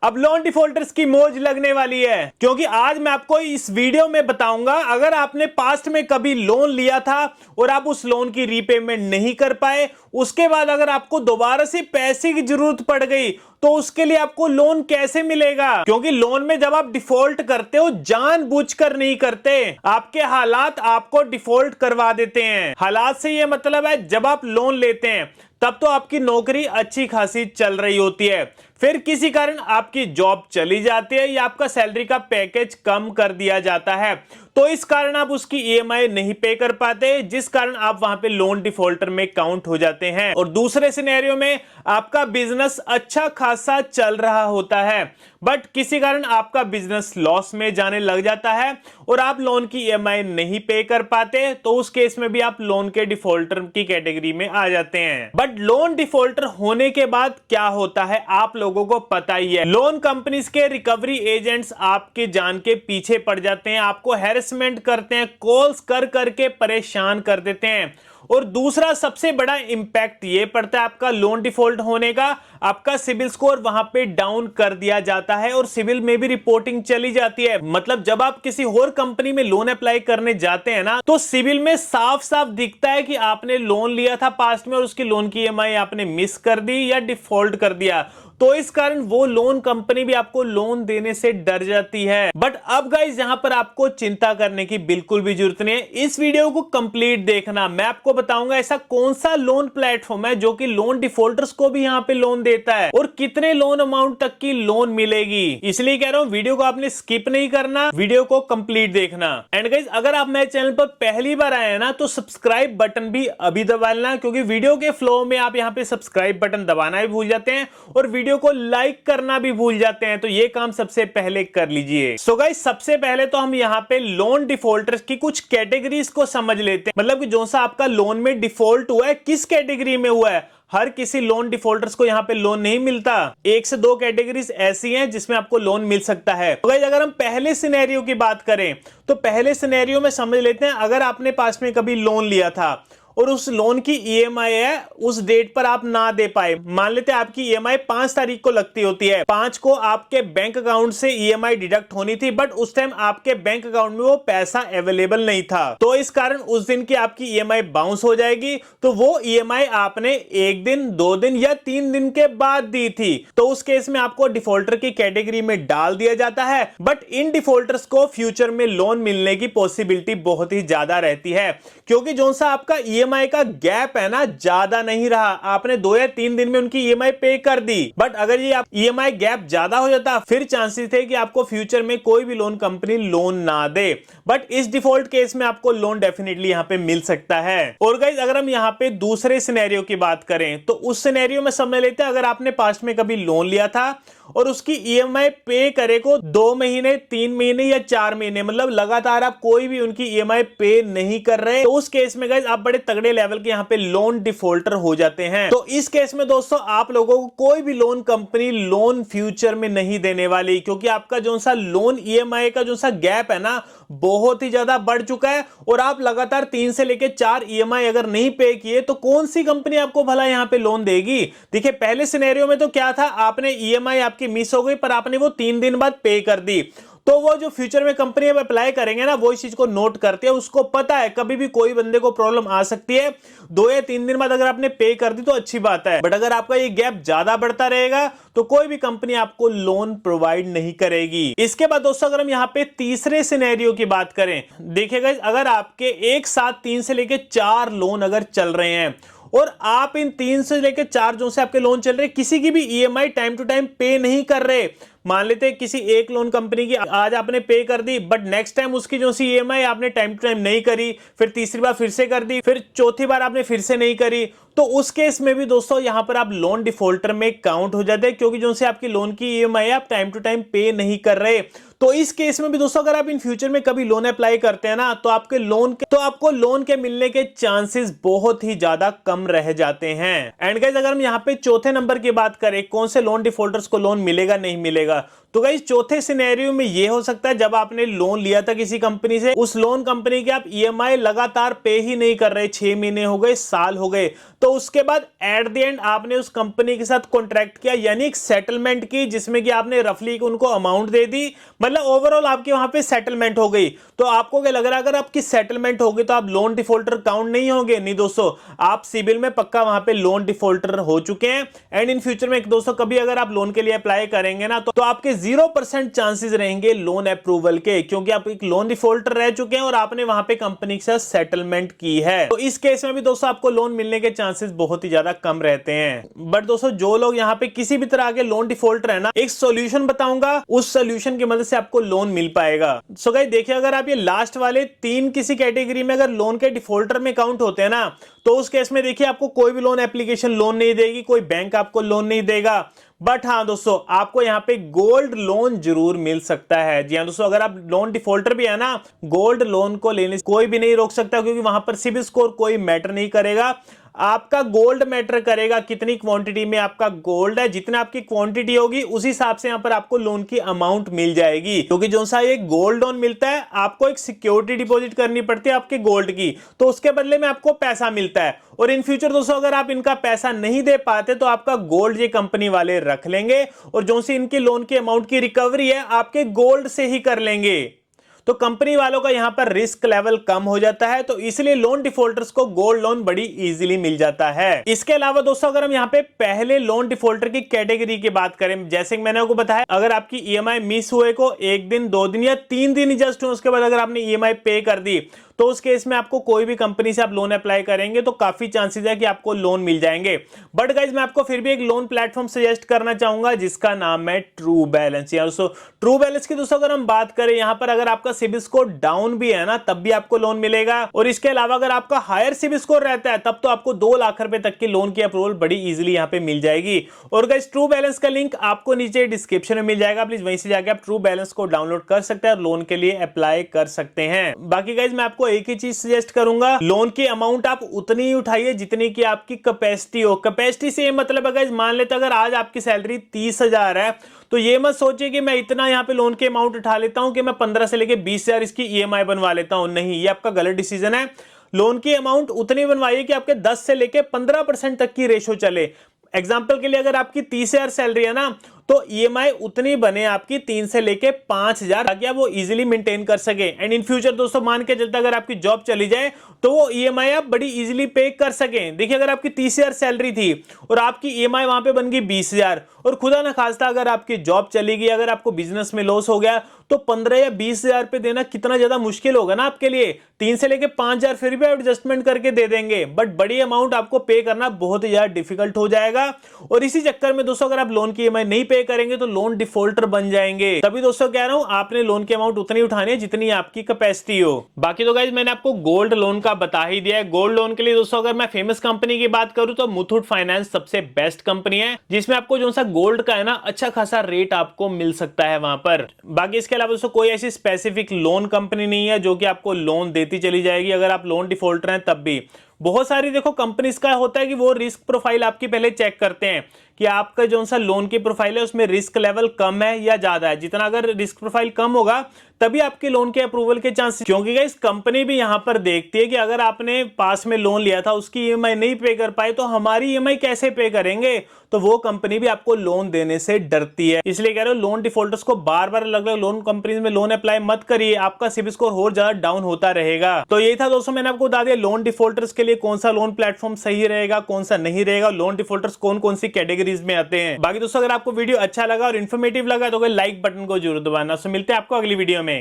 अब loan defaulters की मौज लगने वाली है, क्योंकि आज मैं आपको इस वीडियो में बताऊंगा अगर आपने पास्ट में कभी लोन लिया था और आप उस लोन की रीपेमेंट नहीं कर पाए, उसके बाद अगर आपको दोबारा से पैसे की जरूरत पड़ गई तो उसके लिए आपको लोन कैसे मिलेगा। क्योंकि लोन में जब आप डिफॉल्ट करते हो जानबूझकर नहीं करते, आपके हालात आपको डिफॉल्ट करवा देते हैं। हालात से यह मतलब है जब आप लोन लेते हैं तब तो आपकी नौकरी अच्छी खासी चल रही होती है, फिर किसी कारण आपकी जॉब चली जाती है या आपका सैलरी का पैकेज कम कर दिया जाता है, तो इस कारण आप उसकी ईएमआई नहीं पे कर पाते, जिस कारण आप वहां पे लोन डिफॉल्टर में काउंट हो जाते हैं। और दूसरे सिनेरियो में आपका बिजनेस अच्छा खासा चल रहा होता है बट किसी कारण आपका बिजनेस लॉस में जाने लग जाता है और आप लोन की ईएमआई नहीं पे कर पाते, तो उस केस में भी आप लोन के डिफॉल्टर की कैटेगरी में आ जाते हैं। बट लोन डिफॉल्टर होने के बाद क्या होता है आप लोगों को पता ही है। लोन कंपनीज के रिकवरी एजेंट्स आपके जान के पीछे पड़ जाते हैं, आपको हैरेसमेंट करते हैं, कॉल्स कर करके परेशान कर देते हैं। और दूसरा सबसे बड़ा इंपैक्ट ये पड़ता है आपका लोन डिफॉल्ट होने का, आपका सिविल स्कोर वहां पे डाउन कर दिया जाता है और सिविल में भी रिपोर्टिंग चली जाती है। मतलब जब आप किसी और कंपनी में लोन अप्लाई करने जाते हैं ना, तो सिविल में साफ साफ दिखता है कि आपने लोन लिया था पास्ट में और उसकी लोन की ईएमआई आपने मिस कर दी या डिफॉल्ट कर दिया, तो इस कारण वो लोन कंपनी भी आपको लोन देने से डर जाती है। बट अब गाइस यहां पर आपको चिंता करने की बिल्कुल भी जरूरत नहीं है, इस वीडियो को कंप्लीट देखना। मैं आपको बताऊंगा ऐसा कौन सा लोन प्लेटफॉर्म है जो कि लोन डिफॉल्टर्स को भी यहां पे लोन देता है और कितने लोन अमाउंट तक की लोन मिलेगी। इसलिए कह रहा हूं वीडियो को आपने स्किप नहीं करना, वीडियो को कंप्लीट देखना। एंड गाइस अगर आप मेरे चैनल पर पहली बार आए हैं ना, तो सब्सक्राइब बटन भी अभी दबा लेना, क्योंकि वीडियो के फ्लो में आप यहां पे सब्सक्राइब बटन दबाना भी भूल जाते हैं और वीडियो को लाइक करना भी भूल जाते हैं, तो ये काम सबसे पहले कर लीजिए। सो गाइस सबसे पहले तो हम यहाँ पे लोन डिफॉल्टर्स की कुछ कैटेगरीज को समझ लेते हैं। मतलब कि जो सा आपका लोन में डिफॉल्ट हुआ है किस कैटेगरी में हुआ है। हर किसी लोन डिफॉल्टर्स को यहाँ पे लोन नहीं मिलता, एक से दो कैटेगरीज ऐसी हैं जिसमें आपको लोन मिल सकता है। तो गाइस अगर हम पहले सिनेरियो की बात करें तो पहले सिनेरियो में समझ लेते हैं अगर आपने पास में कभी लोन लिया था और उस लोन की ईएमआई है उस डेट पर आप ना दे पाए, मान लेते हैं आपकी ईएमआई 5 तारीख को लगती होती है, 5 को आपके बैंक अकाउंट से ईएमआई डिडक्ट होनी थी बट उस टाइम आपके बैंक अकाउंट में वो पैसा अवेलेबल नहीं था, तो इस कारण उस दिन की आपकी ईएमआई बाउंस हो जाएगी। तो वो ईएमआई आपने 1 दिन 2 दिन या 3 दिन के बाद दी थी, तो उस केस में आपको डिफॉल्टर की कैटेगरी में डाल दिया जाता है। बट इन डिफॉल्टर्स को फ्यूचर में लोन मिलने की पॉसिबिलिटी बहुत ही ज्यादा रहती है, क्योंकि जो सा आपका ईएमआई का गैप है ना ज्यादा नहीं रहा, आपने 2 या 3 दिन में उनकी ईएमआई पे कर दी। बट अगर ये आप ईएमआई गैप ज्यादा हो जाता फिर चांसेस थे कि आपको फ्यूचर में कोई भी लोन कंपनी लोन ना दे, बट इस डिफॉल्ट केस में आपको लोन डेफिनेटली यहां पे मिल सकता है। और गाइस अगर हम यहां पे दूसरे सिनेरियो की बात करें तो उस सिनेरियो में समझ लेते हैं अगर आपने पास्ट में कभी लोन लिया था और उसकी ईएमआई पे करे को 2 महीने 3 महीने या 4 महीने, मतलब लगातार आप कोई भी उनकी ईएमआई पे नहीं कर रहे, तो उस केस में गाइस आप बड़े तगड़े लेवल के यहाँ पे लोन डिफॉल्टर हो जाते हैं। तो इस केस में दोस्तों आप लोगों को कोई भी लोन कंपनी लोन फ्यूचर में नहीं देने वाली, क्योंकि आपका जो सा लोन ईएमआई का जो सा गैप है ना बहुत ही ज्यादा बढ़ चुका है और आप लगातार 3 से लेकर 4 ईएमआई अगर नहीं पे किए तो कौन सी कंपनी आपको भला यहां पे लोन देगी। देखिए पहले सिनेरियो में तो क्या था, आपने ईएमआई आपकी मिस हो गई पर आपने वो 3 दिन बाद पे कर दी, तो वो जो फ्यूचर में कंपनी अब अप्लाई करेंगे ना वो इस चीज को नोट करते हैं, उसको पता है कभी भी कोई बंदे को प्रॉब्लम आ सकती है। 2 या 3 दिन बाद अगर आपने पे कर दी तो अच्छी बात है, बट अगर आपका ये गैप ज्यादा बढ़ता रहेगा तो कोई भी कंपनी आपको लोन प्रोवाइड नहीं करेगी। इसके बाद दोस्तों अगर हम यहाँ पे तीसरे सिनेरियो की बात करें, देखिएगा अगर आपके एक साथ 3 से लेकर 4 लोन अगर चल रहे हैं और आप इन 3 से लेकर 4 जो से आपके लोन चल रहे किसी की भी ईएमआई टाइम टू टाइम पे नहीं कर रहे, मान लेते हैं किसी एक लोन कंपनी की आज आपने पे कर दी बट नेक्स्ट टाइम उसकी जो सी ईएमआई आपने टाइम टू टाइम नहीं करी, फिर तीसरी बार फिर से कर दी, फिर चौथी बार आपने फिर से नहीं करी, तो उस केस में भी दोस्तों यहां पर आप लोन डिफॉल्टर में काउंट हो जाते हैं, क्योंकि जो से आपकी लोन की ईएमआई आप टाइम टू टाइम पे नहीं कर रहे। तो इस केस में भी दोस्तों अगर आप इन फ्यूचर में कभी लोन अप्लाई करते हैं ना तो आपको लोन के मिलने के चांसेस बहुत ही ज्यादा कम रह जाते हैं। एंड गाइस अगर हम यहाँ पे चौथे नंबर की बात करें कौन से लोन डिफॉल्टर्स को लोन मिलेगा नहीं मिलेगा, तो गाइस चौथे सिनेरियो में ये हो सकता है जब आपने लोन लिया था किसी कंपनी से, उस लोन कंपनी के आप ईएमआई लगातार पे ही नहीं कर रहे, 6 महीने हो गए, साल हो गए, तो उसके बाद एट द एंड आपने उस कंपनी के साथ कॉन्ट्रैक्ट किया, यानी एक सेटलमेंट की जिसमें कि आपने रफली उनको अमाउंट दे दी, मतलब ओवरऑल आपके वहां पे सेटलमेंट हो गई। तो आपको क्या लग रहा है, अगर आपकी सेटलमेंट होगी तो आप लोन डिफॉल्टर काउंट नहीं होंगे? नहीं दोस्तों, आप सिविल में पक्का वहां पे लोन डिफॉल्टर हो चुके हैं। एंड इन फ्यूचर में दोस्तों कभी अगर आप लोन के लिए अप्लाई करेंगे ना, तो आपके 0% चांसेस रहेंगे लोन अप्रूवल के, क्योंकि आप एक लोन डिफॉल्टर रह चुके हैं और आपने वहां पे कंपनी के साथ सेटलमेंट की है। तो इस केस में भी दोस्तों आपको लोन मिलने के चांसेस बहुत ही ज्यादा कम रहते हैं। बट दोस्तों जो लोग यहाँ पे किसी भी तरह के लोन डिफॉल्टर है ना, एक सॉल्यूशन बताऊंगा, उस सॉल्यूशन की मदद से आपको लोन मिल पाएगा। सो गाइस देखिए, अगर आप ये लास्ट वाले 3 किसी कैटेगरी में अगर लोन के डिफॉल्टर में काउंट होते हैं ना, तो उस केस में देखिए आपको कोई भी लोन एप्लीकेशन लोन नहीं देगी, कोई बैंक आपको लोन नहीं देगा। बट हाँ दोस्तों, आपको यहाँ पे गोल्ड लोन जरूर मिल सकता है। जी हाँ दोस्तों, अगर आप लोन डिफॉल्टर भी है ना, गोल्ड लोन को लेने से कोई भी नहीं रोक सकता, क्योंकि वहां पर सिबिल स्कोर कोई मैटर नहीं करेगा, आपका गोल्ड मैटर करेगा। कितनी क्वांटिटी में आपका गोल्ड है, जितना आपकी क्वांटिटी होगी उस हिसाब से यहां पर आपको लोन की अमाउंट मिल जाएगी। क्योंकि जो सा ये गोल्ड लोन मिलता है, आपको एक सिक्योरिटी डिपॉजिट करनी पड़ती है आपके गोल्ड की, तो उसके बदले में आपको पैसा मिलता है। और इन फ्यूचर दोस्तों अगर आप इनका पैसा नहीं दे पाते तो आपका गोल्ड ये कंपनी वाले रख लेंगे, और जो सी इनकी लोन की अमाउंट की रिकवरी है आपके गोल्ड से ही कर लेंगे। तो कंपनी वालों का यहां पर रिस्क लेवल कम हो जाता है, तो इसलिए लोन डिफॉल्टर्स को गोल्ड लोन बड़ी इजीली मिल जाता है। इसके अलावा दोस्तों अगर हम यहां पे पहले लोन डिफॉल्टर की कैटेगरी की बात करें, जैसे मैंने आपको बताया, अगर आपकी ईएमआई मिस हुए को 1 दिन 2 दिन या 3 दिन जस्ट उसके बाद अगर आपने ईएमआई पे कर दी, तो उस केस में आपको कोई भी कंपनी से आप लोन अप्लाई करेंगे तो काफी चांसेस है कि आपको लोन मिल जाएंगे। बट गाइज मैं आपको फिर भी एक लोन प्लेटफॉर्म सजेस्ट करना चाहूंगा जिसका नाम है ट्रू बैलेंस। यार दोस्तों ट्रू बैलेंस की दोस्तों अगर हम बात करें, यहां पर अगर आपका सिबिल स्कोर डाउन भी है ना, तब भी आपको लोन मिलेगा। और इसके अलावा अगर आपका हायर सिबिल स्कोर रहता है तब तो आपको 2 लाख रुपए तक की लोन की अप्रूवल बड़ी इजीली यहां पे मिल जाएगी। और गाइज ट्रू बैलेंस का लिंक आपको नीचे डिस्क्रिप्शन में मिल जाएगा, प्लीज वहीं से जाकर आप ट्रू बैलेंस को डाउनलोड कर सकते हैं और लोन के लिए अप्लाई कर सकते हैं। बाकी गाइज मैं आपको एक ही चीज सजेस्ट करूंगा, लोन की अमाउंट आप उतनी ही उठाइए जितनी की आपकी कैपेसिटी हो। कैपेसिटी से मतलब अगर मान लेते अगर आज आपकी सैलरी 30,000 है, तो ये मत सोचिए कि मैं इतना यहाँ पे लोन के अमाउंट उठा लेता हूं कि मैं 15 से लेके 20,000 इसकी ईएमआई बनवा लेता हूं। नहीं, ये आपका गलत डिसीजन है। लोन की अमाउंट उतनी बनवाइए कि आपके 10 से लेके 15% तक की रेशो चले। एग्जाम्पल के लिए अगर आपकी 30,000 सैलरी है ना, तो ईएमआई उतनी बने आपकी 3 से लेके 5,000, ताकि आप वो इजीली मेंटेन कर सके। एंड इन फ्यूचर दोस्तों मान के चलते अगर आपकी जॉब चली जाए तो वो ईएमआई आप बड़ी इजीली पे कर सकें। देखिए अगर आपकी 30,000 सैलरी थी और आपकी ईएमआई वहां पे बन गई 20,000, और खुदा ना खास्ता अगर आपकी जॉब चली गई, अगर आपको बिजनेस में लॉस हो गया, तो 15 या 20,000 पे देना कितना ज्यादा मुश्किल होगा ना आपके लिए। 3 से लेके 5,000 फिर भी एडजस्टमेंट करके दे देंगे, बट बड़ी अमाउंट आपको पे करना बहुत ही ज्यादा डिफिकल्ट हो जाएगा। और इसी चक्कर में दोस्तों अगर आप लोन की ईएमआई नहीं पे करेंगे तो लोन डिफॉल्टर बन जाएंगे। तभी दोस्तों कह रहा हूं आपने लोन की अमाउंट उतनी उठानी है जितनी आपकी कैपेसिटी हो। बाकी तो गाइज मैंने आपको गोल्ड लोन का बता ही दिया है। गोल्ड लोन के लिए दोस्तों अगर मैं फेमस कंपनी की बात करूं तो मुथूट फाइनेंस सबसे बेस्ट कंपनी है, जिसमें आपको जो सा गोल्ड का है ना अच्छा खासा रेट आपको मिल सकता है वहां पर। बाकी इसके अलावा दोस्तों कोई ऐसी स्पेसिफिक लोन कंपनी नहीं है जो कि आपको लोन देती चली जाएगी अगर आप लोन डिफॉल्टर हैं तब भी। बहुत सारी देखो कंपनीज का होता है कि वो रिस्क प्रोफाइल आपकी पहले चेक करते हैं कि आपका जो सा लोन की प्रोफाइल है उसमें रिस्क लेवल कम है या ज्यादा है। जितना अगर रिस्क प्रोफाइल कम होगा तभी आपके लोन के अप्रूवल के चांसेस, क्योंकि इस कंपनी भी यहां पर देखती है कि अगर आपने पास में लोन लिया था उसकी ईएमआई नहीं पे कर पाए तो हमारी ईएमआई कैसे पे करेंगे, तो वो कंपनी भी आपको लोन देने से डरती है। इसलिए कह रहे हो लोन डिफॉल्टर्स को बार बार अलग अलग लोन कंपनीज में लोन अप्लाई मत करिए, आपका सिबिल स्कोर और ज्यादा डाउन होता रहेगा। तो यही था दोस्तों, मैंने आपको बता दिया लोन डिफॉल्टर्स के लिए कौन सा लोन प्लेटफॉर्म सही रहेगा, कौन सा नहीं रहेगा, लोन डिफॉल्टर्स कौन कौन सी कैटेगरीज में आते हैं। बाकी दोस्तों अगर आपको वीडियो अच्छा लगा और इन्फॉर्मेटिव लगा तो लाइक बटन को जरूर दबाना। सो मिलते हैं आपको अगली वीडियो में।